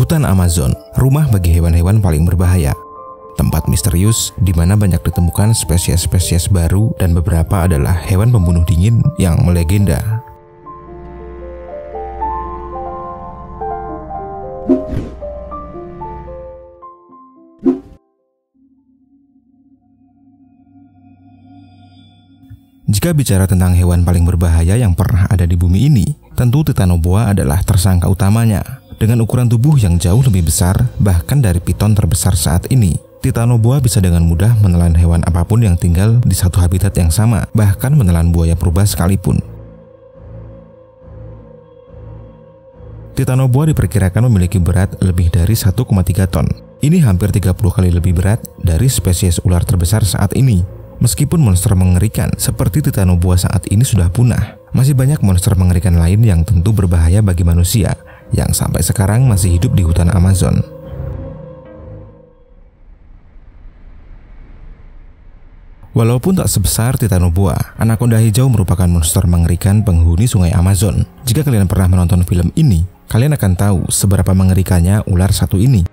Hutan Amazon, rumah bagi hewan-hewan paling berbahaya. Tempat misterius di mana banyak ditemukan spesies-spesies baru dan beberapa adalah hewan pembunuh dingin yang melegenda. Jika bicara tentang hewan paling berbahaya yang pernah ada di bumi ini, tentu Titanoboa adalah tersangka utamanya. Dengan ukuran tubuh yang jauh lebih besar, bahkan dari piton terbesar saat ini, Titanoboa bisa dengan mudah menelan hewan apapun yang tinggal di satu habitat yang sama, bahkan menelan buaya purba sekalipun. Titanoboa diperkirakan memiliki berat lebih dari 1,3 ton. Ini hampir 30 kali lebih berat dari spesies ular terbesar saat ini. Meskipun monster mengerikan seperti Titanoboa saat ini sudah punah, masih banyak monster mengerikan lain yang tentu berbahaya bagi manusia, yang sampai sekarang masih hidup di hutan Amazon. Walaupun tak sebesar Titanoboa, anakonda hijau merupakan monster mengerikan penghuni sungai Amazon. Jika kalian pernah menonton film ini, kalian akan tahu seberapa mengerikannya ular satu ini.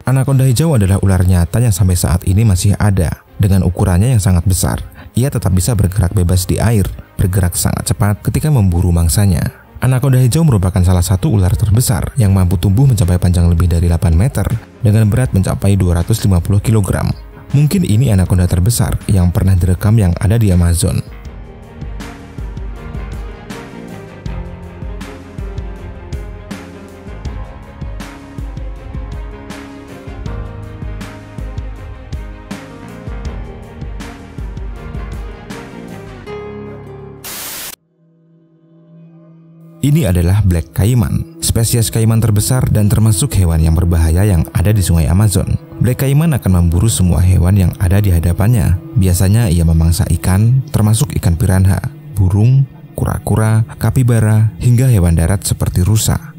Anakonda hijau adalah ular nyata yang sampai saat ini masih ada. Dengan ukurannya yang sangat besar, ia tetap bisa bergerak bebas di air, bergerak sangat cepat ketika memburu mangsanya. Anakonda hijau merupakan salah satu ular terbesar yang mampu tumbuh mencapai panjang lebih dari 8 meter dengan berat mencapai 250 kg. Mungkin ini anakonda terbesar yang pernah direkam yang ada di Amazon. Ini adalah Black Caiman, spesies kaiman terbesar dan termasuk hewan yang berbahaya yang ada di sungai Amazon. Black Caiman akan memburu semua hewan yang ada di hadapannya. Biasanya ia memangsa ikan, termasuk ikan piranha, burung, kura-kura, kapibara, hingga hewan darat seperti rusa.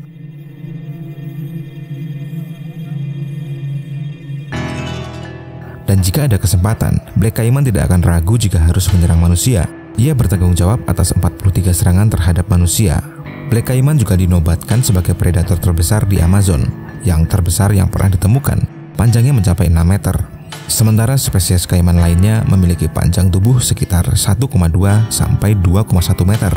Dan jika ada kesempatan, Black Caiman tidak akan ragu jika harus menyerang manusia. Ia bertanggung jawab atas 43 serangan terhadap manusia. Black Caiman juga dinobatkan sebagai predator terbesar di Amazon, yang terbesar yang pernah ditemukan, panjangnya mencapai 6 meter. Sementara spesies kaiman lainnya memiliki panjang tubuh sekitar 1,2 sampai 2,1 meter.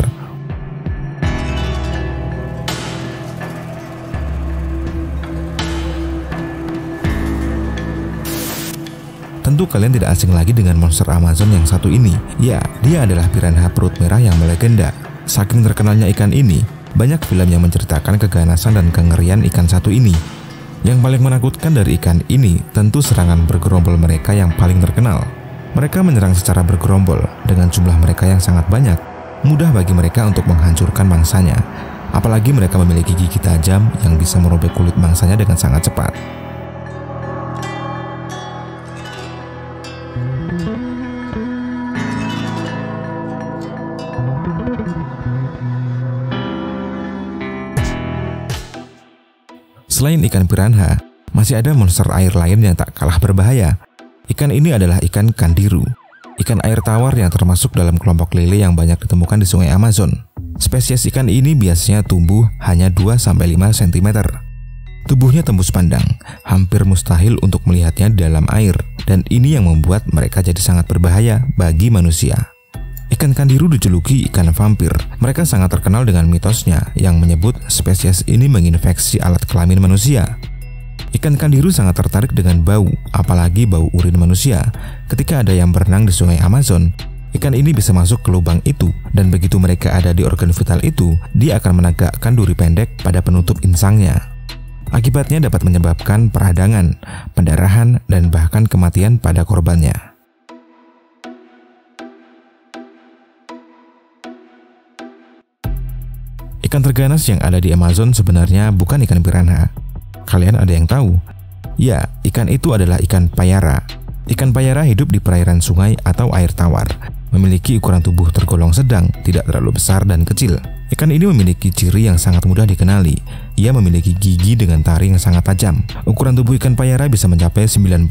Tentu kalian tidak asing lagi dengan monster Amazon yang satu ini. Ya, dia adalah piranha perut merah yang melegenda. Saking terkenalnya ikan ini, banyak film yang menceritakan keganasan dan kengerian ikan satu ini. Yang paling menakutkan dari ikan ini tentu serangan bergerombol mereka yang paling terkenal. Mereka menyerang secara bergerombol dengan jumlah mereka yang sangat banyak. Mudah bagi mereka untuk menghancurkan mangsanya. Apalagi mereka memiliki gigi tajam yang bisa merobek kulit mangsanya dengan sangat cepat. Selain ikan piranha, masih ada monster air lain yang tak kalah berbahaya. Ikan ini adalah ikan kandiru, ikan air tawar yang termasuk dalam kelompok lele yang banyak ditemukan di sungai Amazon. Spesies ikan ini biasanya tumbuh hanya 2-5 cm. Tubuhnya tembus pandang, hampir mustahil untuk melihatnya di dalam air, dan ini yang membuat mereka jadi sangat berbahaya bagi manusia. Ikan kandiru dijuluki ikan vampir. Mereka sangat terkenal dengan mitosnya yang menyebut spesies ini menginfeksi alat kelamin manusia. Ikan kandiru sangat tertarik dengan bau, apalagi bau urin manusia. Ketika ada yang berenang di sungai Amazon, ikan ini bisa masuk ke lubang itu, dan begitu mereka ada di organ vital itu, dia akan menegakkan duri pendek pada penutup insangnya. Akibatnya dapat menyebabkan peradangan, pendarahan, dan bahkan kematian pada korbannya. Ikan terganas yang ada di Amazon sebenarnya bukan ikan piranha. Kalian ada yang tahu? Ya, ikan itu adalah ikan payara. Ikan payara hidup di perairan sungai atau air tawar. Memiliki ukuran tubuh tergolong sedang, tidak terlalu besar dan kecil. Ikan ini memiliki ciri yang sangat mudah dikenali. Ia memiliki gigi dengan taring yang sangat tajam. Ukuran tubuh ikan payara bisa mencapai 90-100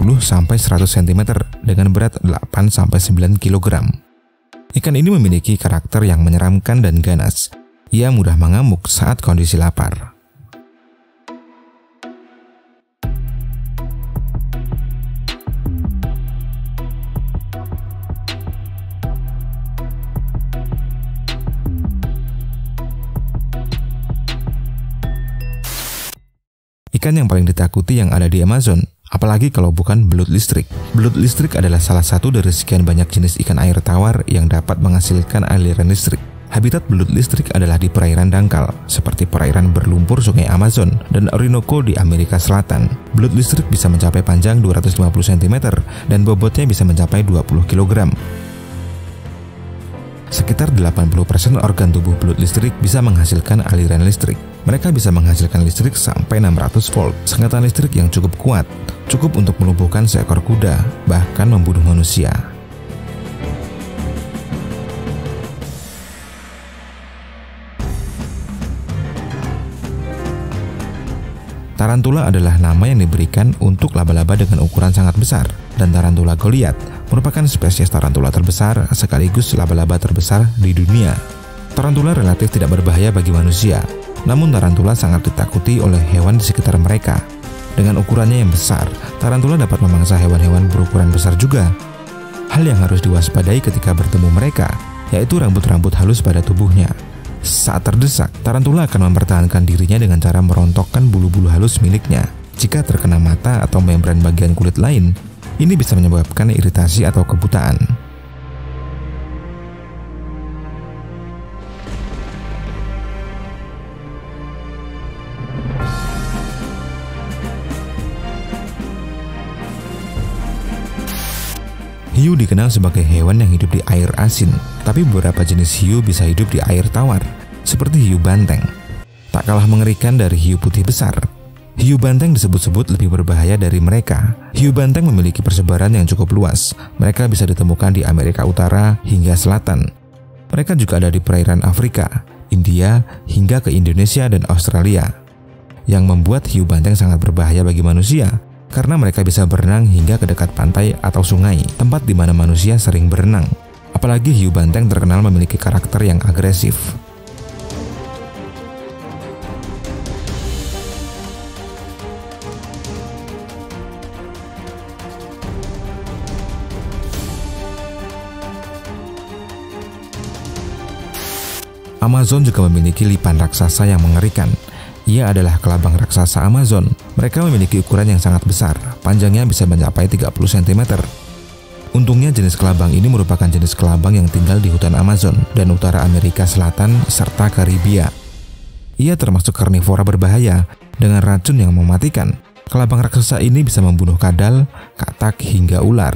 cm dengan berat 8-9 kg. Ikan ini memiliki karakter yang menyeramkan dan ganas. Ia mudah mengamuk saat kondisi lapar. Ikan yang paling ditakuti yang ada di Amazon, apalagi kalau bukan belut listrik. Belut listrik adalah salah satu dari sekian banyak jenis ikan air tawar yang dapat menghasilkan aliran listrik. Habitat belut listrik adalah di perairan dangkal, seperti perairan berlumpur Sungai Amazon dan Orinoco di Amerika Selatan. Belut listrik bisa mencapai panjang 250 cm dan bobotnya bisa mencapai 20 kg. Sekitar 80% organ tubuh belut listrik bisa menghasilkan aliran listrik. Mereka bisa menghasilkan listrik sampai 600 volt, sengatan listrik yang cukup kuat, cukup untuk melumpuhkan seekor kuda, bahkan membunuh manusia. Tarantula adalah nama yang diberikan untuk laba-laba dengan ukuran sangat besar, dan tarantula Goliath merupakan spesies tarantula terbesar sekaligus laba-laba terbesar di dunia. Tarantula relatif tidak berbahaya bagi manusia, namun tarantula sangat ditakuti oleh hewan di sekitar mereka. Dengan ukurannya yang besar, tarantula dapat memangsa hewan-hewan berukuran besar juga. Hal yang harus diwaspadai ketika bertemu mereka, yaitu rambut-rambut halus pada tubuhnya. Saat terdesak, tarantula akan mempertahankan dirinya dengan cara merontokkan bulu-bulu halus miliknya. Jika terkena mata atau membran bagian kulit lain, ini bisa menyebabkan iritasi atau kebutaan. Hiu dikenal sebagai hewan yang hidup di air asin, tapi beberapa jenis hiu bisa hidup di air tawar, seperti hiu banteng. Tak kalah mengerikan dari hiu putih besar, hiu banteng disebut-sebut lebih berbahaya dari mereka. Hiu banteng memiliki persebaran yang cukup luas. Mereka bisa ditemukan di Amerika Utara hingga Selatan. Mereka juga ada di perairan Afrika, India, hingga ke Indonesia dan Australia. Yang membuat hiu banteng sangat berbahaya bagi manusia, karena mereka bisa berenang hingga ke dekat pantai atau sungai, tempat di mana manusia sering berenang. Apalagi hiu banteng terkenal memiliki karakter yang agresif. Amazon juga memiliki lipan raksasa yang mengerikan. Ia adalah kelabang raksasa Amazon. Mereka memiliki ukuran yang sangat besar, panjangnya bisa mencapai 30 cm. Untungnya jenis kelabang ini merupakan jenis kelabang yang tinggal di hutan Amazon dan utara Amerika Selatan serta Karibia. Ia termasuk karnivora berbahaya dengan racun yang mematikan. Kelabang raksasa ini bisa membunuh kadal, katak, hingga ular.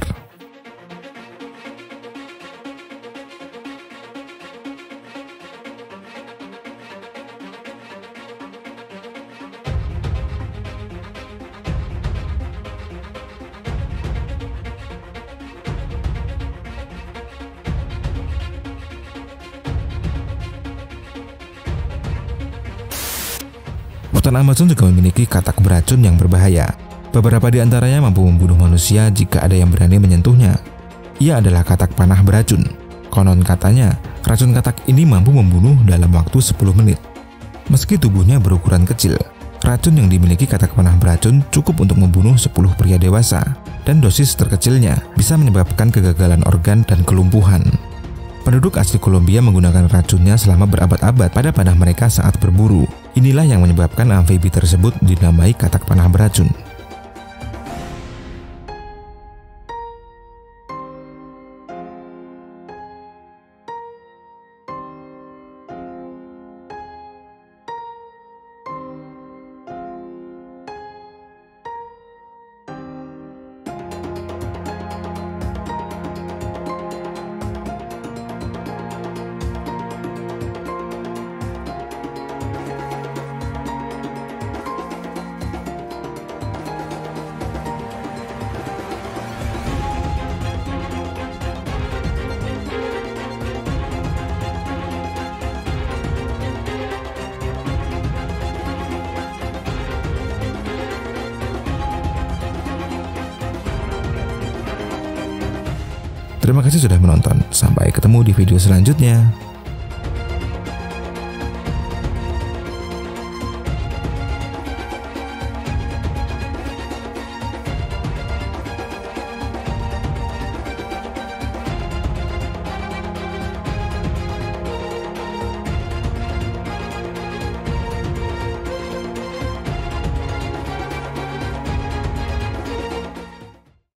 Hutan Amazon juga memiliki katak beracun yang berbahaya. Beberapa di antaranya mampu membunuh manusia jika ada yang berani menyentuhnya. Ia adalah katak panah beracun. Konon katanya, racun katak ini mampu membunuh dalam waktu 10 menit. Meski tubuhnya berukuran kecil, racun yang dimiliki katak panah beracun cukup untuk membunuh 10 pria dewasa, dan dosis terkecilnya bisa menyebabkan kegagalan organ dan kelumpuhan. Penduduk asli Kolombia menggunakan racunnya selama berabad-abad pada panah mereka saat berburu. Inilah yang menyebabkan amfibi tersebut dinamai katak panah beracun. Terima kasih sudah menonton. Sampai ketemu di video selanjutnya.